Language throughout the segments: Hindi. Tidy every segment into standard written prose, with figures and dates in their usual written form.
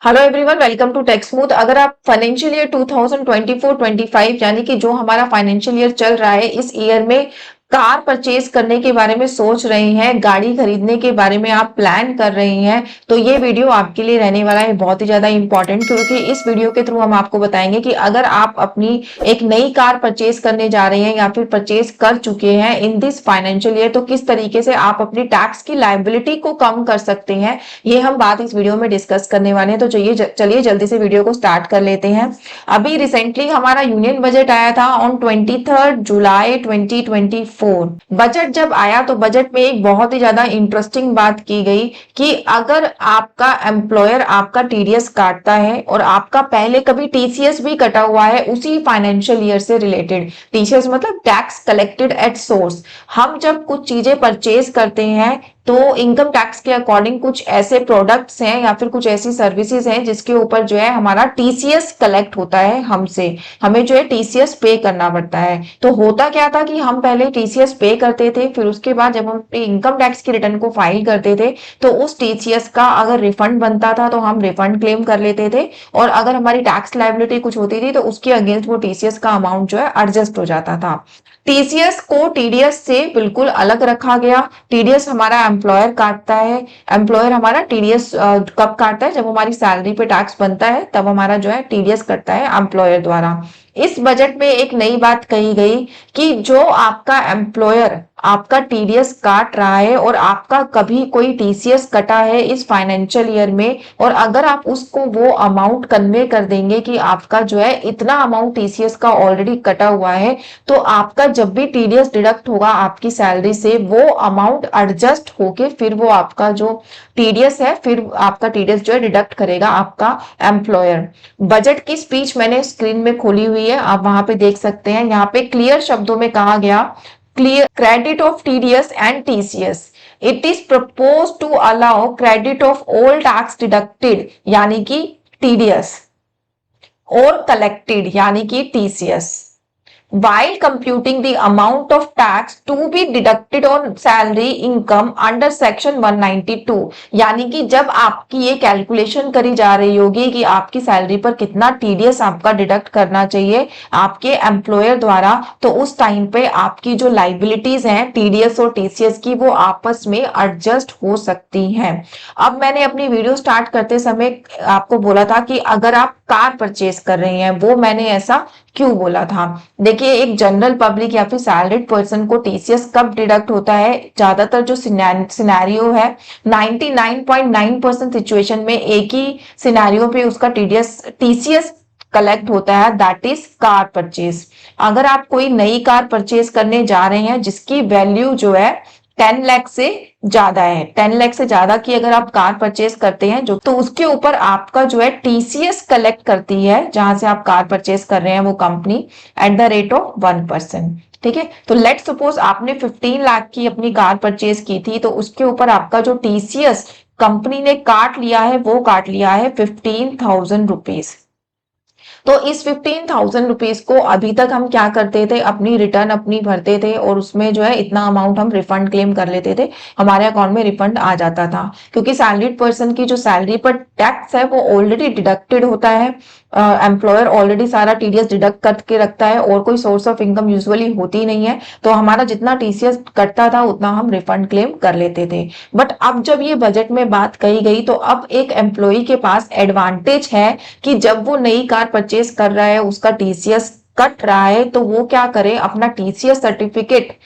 Hello everyone, welcome to tech smooth. अगर आप फाइनेंशियल ईयर 2024-25 यानी कि जो हमारा फाइनेंशियल ईयर चल रहा है, इस ईयर में कार परचेज करने के बारे में सोच रहे हैं, गाड़ी खरीदने के बारे में आप प्लान कर रहे हैं, तो ये वीडियो आपके लिए रहने वाला है बहुत ही ज्यादा इंपॉर्टेंट। क्योंकि इस वीडियो के थ्रू हम आपको बताएंगे कि अगर आप अपनी एक नई कार परचेज करने जा रहे हैं या फिर परचेज कर चुके हैं इन दिस फाइनेंशियल ईयर, तो किस तरीके से आप अपनी टैक्स की लायबिलिटी को कम कर सकते हैं, ये हम बात इस वीडियो में डिस्कस करने वाले हैं। तो चलिए जल्दी से वीडियो को स्टार्ट कर लेते हैं। अभी रिसेंटली हमारा यूनियन बजट आया था ऑन 23 जुलाई 2024। बजट जब आया तो बजट में एक बहुत ही ज्यादा इंटरेस्टिंग बात की गई कि अगर आपका एम्प्लॉयर आपका टीडीएस काटता है और आपका पहले कभी टीसीएस भी कटा हुआ है उसी फाइनेंशियल ईयर से रिलेटेड, टीसीएस मतलब टैक्स कलेक्टेड एट सोर्स। हम जब कुछ चीजें परचेज करते हैं तो इनकम टैक्स के अकॉर्डिंग कुछ ऐसे प्रोडक्ट्स हैं या फिर कुछ ऐसी सर्विसेज हैं जिसके ऊपर जो है हमारा टीसीएस कलेक्ट होता है हमसे, हमें जो है टीसीएस पे करना पड़ता है। तो होता क्या था कि हम पहले टीसीएस पे करते थे, फिर उसके बाद जब हम अपने इनकम टैक्स की रिटर्न को फाइल करते थे तो उस टीसीएस का अगर रिफंड बनता था तो हम रिफंड क्लेम कर लेते थे, और अगर हमारी टैक्स लायबिलिटी कुछ होती थी तो उसके अगेंस्ट वो टीसीएस का अमाउंट जो है एडजस्ट हो जाता था। टीसीएस को टीडीएस से बिल्कुल अलग रखा गया। टीडीएस हमारा एम्प्लॉयर काटता है। एम्प्लॉयर हमारा टीडीएस कब काटता है? जब हमारी सैलरी पे टैक्स बनता है तब हमारा जो है टीडीएस कटता है एम्प्लॉयर द्वारा। इस बजट में एक नई बात कही गई कि जो आपका एम्प्लॉयर आपका टीडीएस काट रहा है और आपका कभी कोई टीसीएस कटा है इस फाइनेंशियल ईयर में, और अगर आप उसको वो अमाउंट कन्वे कर देंगे कि आपका जो है इतना अमाउंट टीसीएस का ऑलरेडी कटा हुआ है, तो आपका जब भी टीडीएस डिडक्ट होगा आपकी सैलरी से वो अमाउंट एडजस्ट होके फिर वो आपका जो टीडीएस है फिर आपका टीडीएस जो है डिडक्ट करेगा आपका एम्प्लॉयर। बजट की स्पीच मैंने स्क्रीन में खोली हुई है, आप वहां पे देख सकते हैं। यहाँ पे क्लियर शब्दों में कहा गया, clear credit of TDS and TCS, it is propose to allow credit of all tax deducted यानी कि टीडीएस और कलेक्टेड यानी कि TCS while computing the amount of tax to be deducted on salary income under section 192। यानी कि जब आपकी ये कैलकुलेशन करी जा रही होगी कि आपकी सैलरी पर कितना टीडीएस आपका डिडक्ट करना चाहिए आपके एम्प्लॉयर द्वारा, तो उस टाइम पे आपकी जो लाइबिलिटीज हैं टीडीएस और टीसीएस की वो आपस में एडजस्ट हो सकती हैं। अब मैंने अपनी वीडियो स्टार्ट करते समय आपको बोला था कि अगर आप कार परचेज कर रहे हैं, वो मैंने ऐसा क्यों बोला था? देखिए, एक जनरल पब्लिक या फिर सैलरीड पर्सन को टीसीएस कब डिडक्ट होता है? ज्यादातर जो सिनेरियो है 99.9% सिचुएशन में एक ही सिनेरियो पे उसका टीसीएस कलेक्ट होता है, दैट इज कार परचेज। अगर आप कोई नई कार परचेज करने जा रहे हैं जिसकी वैल्यू जो है 10 लाख से ज्यादा है, 10 लाख से ज्यादा की अगर आप कार परचेज करते हैं जो, तो उसके ऊपर आपका जो है टीसीएस कलेक्ट करती है जहां से आप कार परचेज कर रहे हैं वो company at the rate of 1%। ठीक है, तो लेट सपोज आपने 15 लाख की अपनी कार परचेज की थी, तो उसके ऊपर आपका जो टीसीएस कंपनी ने काट लिया है वो काट लिया है 15,000 रुपीज। तो इस 15,000 रुपीज को अभी तक हम क्या करते थे, अपनी रिटर्न अपनी भरते थे और उसमें जो है इतना अमाउंट हम रिफंड क्लेम कर लेते थे, हमारे अकाउंट में रिफंड आ जाता था। क्योंकि सैलरीड पर्सन की जो सैलरी पर टैक्स है वो ऑलरेडी डिडक्टेड होता है, एम्प्लॉयर ऑलरेडी सारा टीडीएस डिडक्ट करके रखता है और कोई सोर्स ऑफ इनकम यूजुअली होती नहीं है, तो हमारा जितना टीसीएस कटता था उतना हम रिफंड क्लेम कर लेते थे। बट अब जब ये बजट में बात कही गई तो अब एक एम्प्लॉय के पास एडवांटेज है कि जब वो नई कार परचेज कर रहा है उसका टीसीएस कट रहा है, तो वो क्या करे, अपना टीसीएस सर्टिफिकेट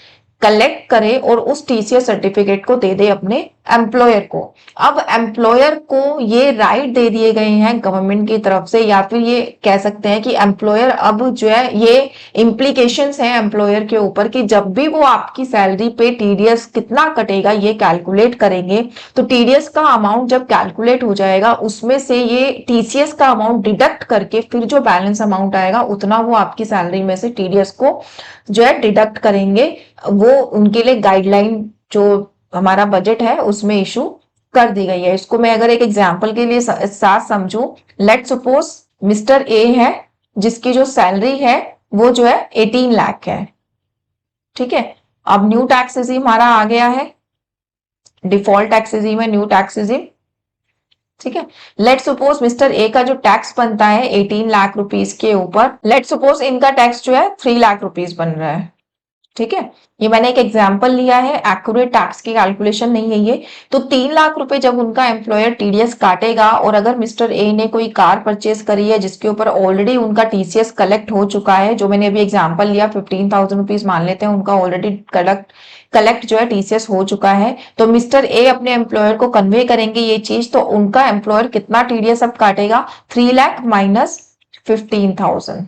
कलेक्ट करे और उस टीसीएस सर्टिफिकेट को दे दे अपने एम्प्लॉयर को। अब एम्प्लॉयर को ये राइट दे दिए गए हैं गवर्नमेंट की तरफ से, या फिर ये कह सकते हैं कि एम्प्लॉयर अब जो है ये इम्प्लीकेशंस हैं एम्प्लॉयर के ऊपर कि जब भी वो आपकी सैलरी पे टीडीएस कितना कटेगा ये कैलकुलेट करेंगे, तो टीडीएस का अमाउंट जब कैलकुलेट हो जाएगा उसमें से ये टीसीएस का अमाउंट डिडक्ट करके फिर जो बैलेंस अमाउंट आएगा उतना वो आपकी सैलरी में से टीडीएस को जो है डिडक्ट करेंगे। वो उनके लिए गाइडलाइन जो हमारा बजट है उसमें इशू कर दी गई है। इसको मैं अगर एक एग्जांपल के लिए साथ समझूं, लेट सपोज मिस्टर ए है जिसकी जो सैलरी है वो जो है 18 लाख है। ठीक है, अब न्यू टैक्स रिजीम हमारा आ गया है, डिफॉल्ट टैक्स रिजीम है, न्यू टैक्स रिजीम। ठीक है। लेट सपोज मिस्टर ए का जो टैक्स बनता है 18 लाख रुपीस के ऊपर, लेट सपोज इनका टैक्स जो है 3 लाख रुपीस बन रहा है। ठीक है, ये मैंने एक एग्जांपल लिया है, एक्यूरेट टैक्स की कैलकुलेशन नहीं है ये। तो 3 लाख रुपए जब उनका एम्प्लॉयर टीडीएस काटेगा, और अगर मिस्टर ए ने कोई कार परचेज करी है जिसके ऊपर ऑलरेडी उनका टीसीएस कलेक्ट हो चुका है, जो मैंने अभी एग्जांपल लिया 15,000 रुपीज मान लेते हैं, उनका ऑलरेडी कलेक्ट कलेक्ट जो है टीसीएस हो चुका है, तो मिस्टर ए अपने एम्प्लॉयर को कन्वे करेंगे ये चीज, तो उनका एम्प्लॉयर कितना टीडीएस अब काटेगा, 3 लाख माइनस 15,000।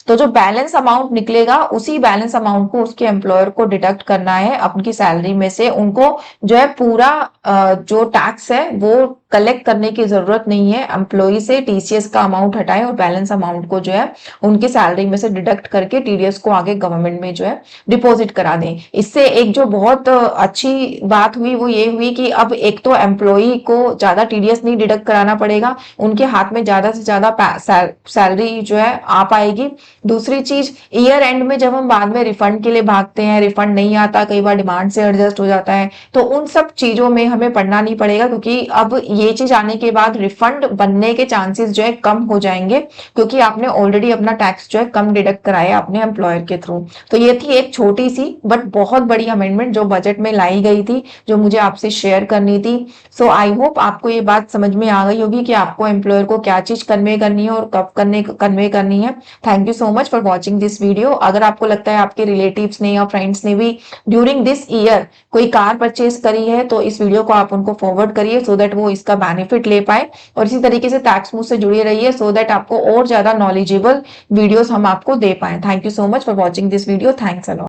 तो जो बैलेंस अमाउंट निकलेगा उसी बैलेंस अमाउंट को उसके एम्प्लॉयर को डिडक्ट करना है अपनी सैलरी में से। उनको जो है पूरा जो टैक्स है वो कलेक्ट करने की जरूरत नहीं है, एम्प्लॉय से टीसीएस का अमाउंट हटाएं और बैलेंस अमाउंट को जो है उनकी सैलरी में से डिडक्ट करके टीडीएस को आगे गवर्नमेंट में जो है डिपॉजिट करा दें। इससे एक जो बहुत अच्छी बात हुई वो ये हुई कि अब एक तो एम्प्लॉय को ज्यादा टीडीएस नहीं डिडक्ट कराना पड़ेगा, उनके हाथ में ज्यादा से ज्यादा सैलरी जो है आ पाएगी। दूसरी चीज, ईयर एंड में जब हम बाद में रिफंड के लिए भागते हैं, रिफंड नहीं आता, कई बार डिमांड से एडजस्ट हो जाता है, तो उन सब चीजों में हमें पढ़ना नहीं पड़ेगा, क्योंकि अब ये चीज आने के बाद रिफंड बनने के चांसेस जो है कम हो जाएंगे, क्योंकि आपने ऑलरेडी अपना टैक्स जो है कम डिडक्ट कराया अपने एम्प्लॉयर के थ्रू। तो ये थी एक छोटी सी बट बहुत बड़ी अमेंडमेंट जो बजट में लाई गई थी, जो मुझे आपसे शेयर करनी थी। सो आई होप आपको ये बात समझ में आ गई होगी कि आपको एम्प्लॉयर को क्या चीज कन्वे करनी है और कब कन्वे करनी है। Thank you so much for watching this video. अगर आपको लगता है आपके रिलेटिव्स ने या फ्रेंड्स ने भी ड्यूरिंग दिस ईयर कोई कार परचेज करी है, तो इस वीडियो को आप उनको फॉरवर्ड करिए सो दैट वो इसका बेनिफिट ले पाए। और इसी तरीके से टैक्स मूव से जुड़े रहिए सो दैट आपको और ज्यादा नॉलेजेबल वीडियोस हम आपको दे पाए। Thank you so much for watching this video. Thanks a lot.